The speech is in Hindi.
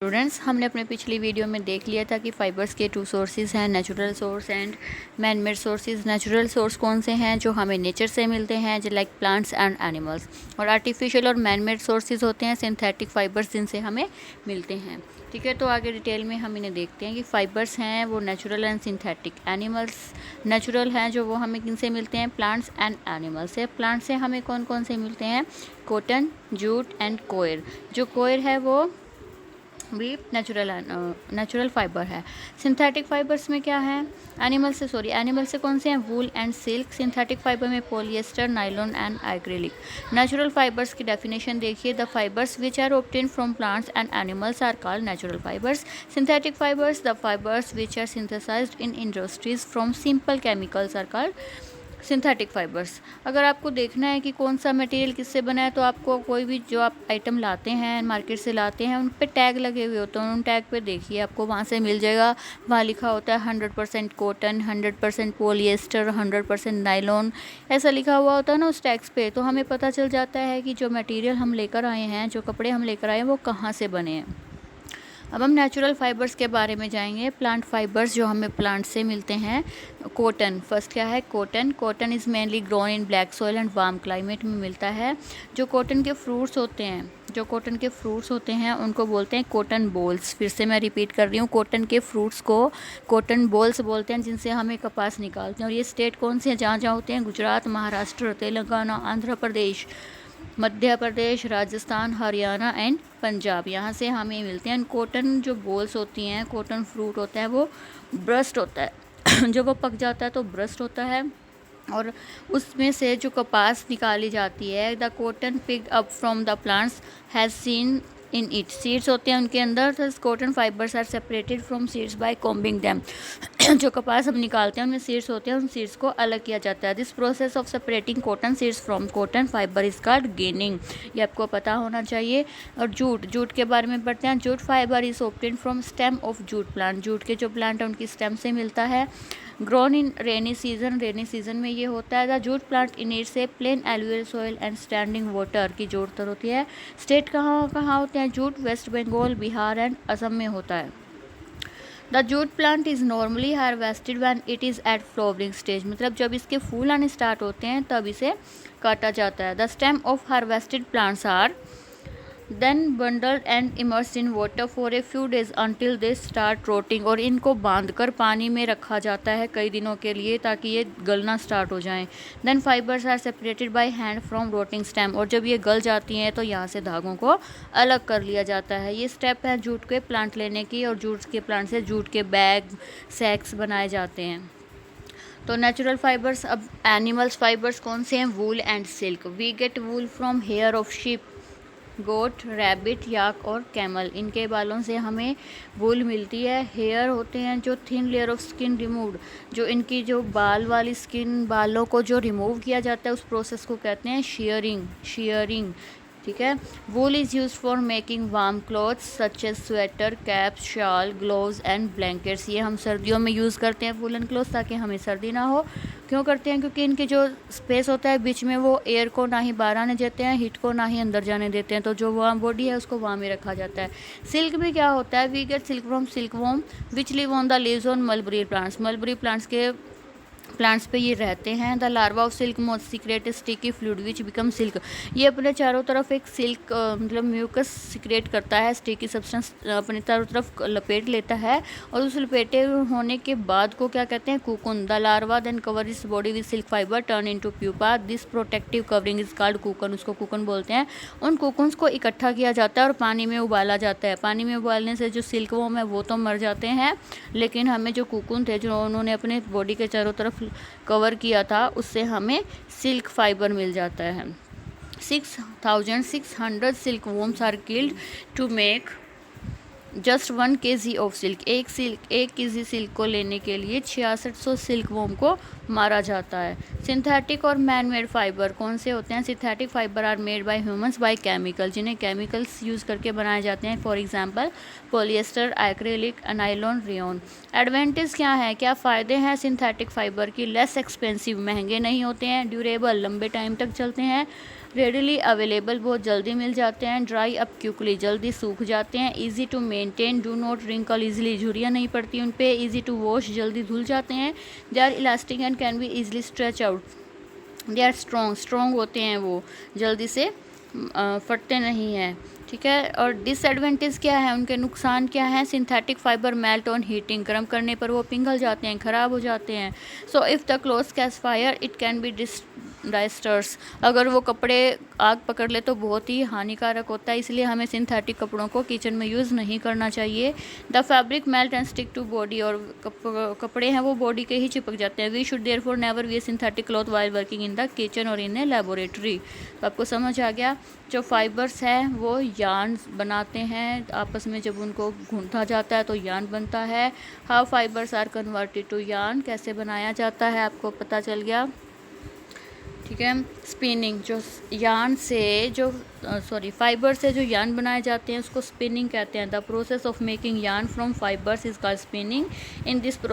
स्टूडेंट्स, हमने अपने पिछली वीडियो में देख लिया था कि फाइबर्स के 2 सोर्सेज हैं, natural source and man made sources. Natural source कौन से हैं? जो हमें नेचर से मिलते हैं, जो लाइक प्लांट्स एंड एनिमल्स। और आर्टिफिशियल और मैन मेड सोर्सेज होते हैं सिंथेटिक फाइबर्स, जिनसे हमें मिलते हैं। ठीक है, तो आगे डिटेल में हम इन्हें देखते हैं कि फाइबर्स हैं वो natural and synthetic. Animals natural हैं जो वो हमें किन से मिलते हैं? प्लांट्स एंड एनिमल्स से। प्लांट्स से हमें कौन कौन से मिलते हैं? Cotton, jute and coir. जो कोयर है वो भी नेचुरल फाइबर है। सिंथेटिक फाइबर्स में क्या है? एनिमल से कौन से हैं? Wool and silk. Synthetic fibre में polyester, nylon and acrylic. Natural fibres की डेफिनेशन देखिए, the fibres which are obtain from plants and animals are called natural fibres. Synthetic fibres, the fibres which are synthesised in industries from simple chemicals are called synthetic fibres. अगर आपको देखना है कि कौन सा मटेरियल किससे बना है, तो आपको कोई भी जो आप आइटम लाते हैं, मार्केट से लाते हैं, उन पे टैग लगे हुए होते हैं। उन टैग पे देखिए, आपको वहाँ से मिल जाएगा। वहाँ लिखा होता है 100% कॉटन, 100% पॉलिएस्टर, 100% नायलॉन, ऐसा लिखा हुआ होता है ना उस टैग्स पे। तो हमें पता चल जाता है कि जो मटेरियल हम लेकर आए हैं, जो कपड़े हम लेकर आए हैं, वो कहाँ से बने हैं। अब हम नेचुरल फाइबर्स के बारे में जाएंगे। प्लांट फाइबर्स जो हमें प्लांट से मिलते हैं। कॉटन, फर्स्ट क्या है? Cotton. Cotton is mainly grown in black soil and warm climate में मिलता है। जो कॉटन के फ्रूट्स होते हैं उनको बोलते हैं कॉटन बॉल्स। फिर से मैं रिपीट कर रही हूँ, कॉटन के फ्रूट्स को कॉटन बॉल्स बोलते हैं, जिनसे हमें कपास निकालते हैं। और ये स्टेट कौन से हैं जहाँ जहाँ होते हैं? गुजरात, महाराष्ट्र, तेलंगाना, आंध्र प्रदेश, मध्य प्रदेश, राजस्थान, हरियाणा एंड पंजाब, यहाँ से हमें मिलते हैं। कॉटन जो बॉल्स होती हैं, कॉटन फ्रूट होता है, वो ब्रस्ट होता है जब वो पक जाता है तो ब्रस्ट होता है, और उसमें से जो कपास निकाली जाती है, the cotton picked up from the plants has seen in it. Seeds होते हैं उनके अंदर। Cotton fibres are separated from seeds by combing them. जो कपास हम निकालते हैं उनमें सीड्स होते हैं, उन सीड्स को अलग किया जाता है। This process of separating cotton seeds from cotton fibre is called gaining. ये आपको पता होना चाहिए। और जूट के बारे में पढ़ते हैं। Jute fibre is obtained from stem of jute plant. Jute के जो प्लांट है उनकी स्टेम से मिलता है। ग्रोन इन रेनी सीजन में ये होता है। The jute plant in its a plain alluvial soil and standing water की जरूरत होती है। स्टेट कहाँ कहाँ होते हैं जूट? वेस्ट बंगाल, बिहार एंड असम में होता है। The jute plant is normally harvested when it is at flowering stage. मतलब जब इसके फूल आने स्टार्ट होते हैं तब इसे काटा जाता है। The stem of harvested plants are then bundled and immersed in water for a few days until they start rotting. और इनको बांधकर पानी में रखा जाता है कई दिनों के लिए, ताकि ये गलना स्टार्ट हो जाएं। Then fibres are separated by hand from rotting stem. और जब ये गल जाती हैं तो यहाँ से धागों को अलग कर लिया जाता है। ये स्टेप है जूट के प्लांट लेने की, और जूट के प्लांट से जूट के बैग, सैक्स बनाए जाते हैं। तो नेचुरल फाइबर्स। अब एनिमल्स फाइबर्स कौन से हैं? Wool and silk. We get wool from hair of sheep, goat, rabbit, yak और कैमल। इनके बालों से हमें वूल मिलती है। हेयर होते हैं जो thin layer of skin removed, जो इनकी जो बाल वाली स्किन, बालों को जो रिमूव किया जाता है, उस प्रोसेस को कहते हैं शेयरिंग। ठीक है। Wool is use for making warm clothes such as sweater, caps, shawl, gloves and blankets. ये हम सर्दियों में यूज़ करते हैं वूलन क्लॉथ्स, ताकि हमें सर्दी ना हो। क्यों करते हैं? क्योंकि इनके जो स्पेस होता है बीच में, वो एयर को ना ही बाहर आने देते हैं, हीट को ना ही अंदर जाने देते हैं। तो जो वार्म बॉडी है उसको वार्म ही रखा जाता है। सिल्क भी क्या होता है? We get silk from silkworm which live on the leaves on mulberry plants. Mulberry plants पे ये रहते हैं। The larva of silk moth secrete sticky fluid which become silk. ये अपने चारों तरफ एक सिल्क मतलब म्यूकस सीक्रेट करता है, स्टिकी सब्सटेंस अपने चारों तरफ लपेट लेता है, और उस लपेटे होने के बाद को क्या कहते हैं? Cocoon. The larva then cover its body with silk fibre turn into pupa. This protective covering is called cocoon. उसको कुकन बोलते हैं। उन कुकन्स को इकट्ठा किया जाता है और पानी में उबाला जाता है। पानी में उबालने से जो सिल्क वॉर्म है वो तो मर जाते हैं, लेकिन हमें जो कुकुन थे, जो उन्होंने अपने बॉडी के चारों तरफ कवर किया था, उससे हमें सिल्क फाइबर मिल जाता है। 6,600 silk worms are killed to make just 1 kg of silk. एक kg सिल्क को लेने के लिए 6600 सिल्क वॉर्म को मारा जाता है। सिंथेटिक और मैन मेड फाइबर कौन से होते हैं? Synthetic fibre are made by humans by chemical, जिन्हें केमिकल्स यूज़ करके बनाए जाते हैं। For example polyester, acrylic, nylon, rayon. Advantage क्या है, क्या फ़ायदे हैं सिंथेटिक फाइबर की? लेस एक्सपेंसिव, महंगे नहीं होते हैं। ड्यूरेबल, लंबे टाइम तक चलते हैं। रेडिली अवेलेबल, बहुत जल्दी मिल जाते हैं। ड्राई अप क्विकली, जल्दी सूख जाते हैं। Easy to maintain, do not wrinkle easily, झुर्रियाँ नहीं पड़ती उन पे। ईजी टू वॉश, जल्दी धुल जाते हैं। They are elastic and can be easily stretch out. They are strong होते हैं, वो जल्दी से फटते नहीं हैं, ठीक है। और डिसएडवांटेज क्या है, उनके नुकसान क्या हैं? Synthetic fibre melt on heating, गर्म करने पर वो पिघल जाते हैं, ख़राब हो जाते हैं। So if the cloth catch fire it can be disastrous, अगर वो कपड़े आग पकड़ ले तो बहुत ही हानिकारक होता है, इसलिए हमें सिंथेटिक कपड़ों को किचन में यूज़ नहीं करना चाहिए। The fabric melt and stick to body, और कपड़े हैं वो बॉडी के ही चिपक जाते हैं। We should therefore never wear synthetic cloth while working in the kitchen और इन ए लेबोरेटरी। तो आपको समझ आ गया, जो फाइबर्स हैं वो यार्न बनाते हैं, आपस में जब उनको गूंथा जाता है तो यार्न बनता है। How fibres are converted to yarn, कैसे बनाया जाता है आपको पता चल गया, ठीक है। स्पिनिंग, जो यार्न से जो फाइबर से जो यार्न बनाए जाते हैं उसको स्पिनिंग कहते हैं। The process of making yarn from fibres is called spinning. In this process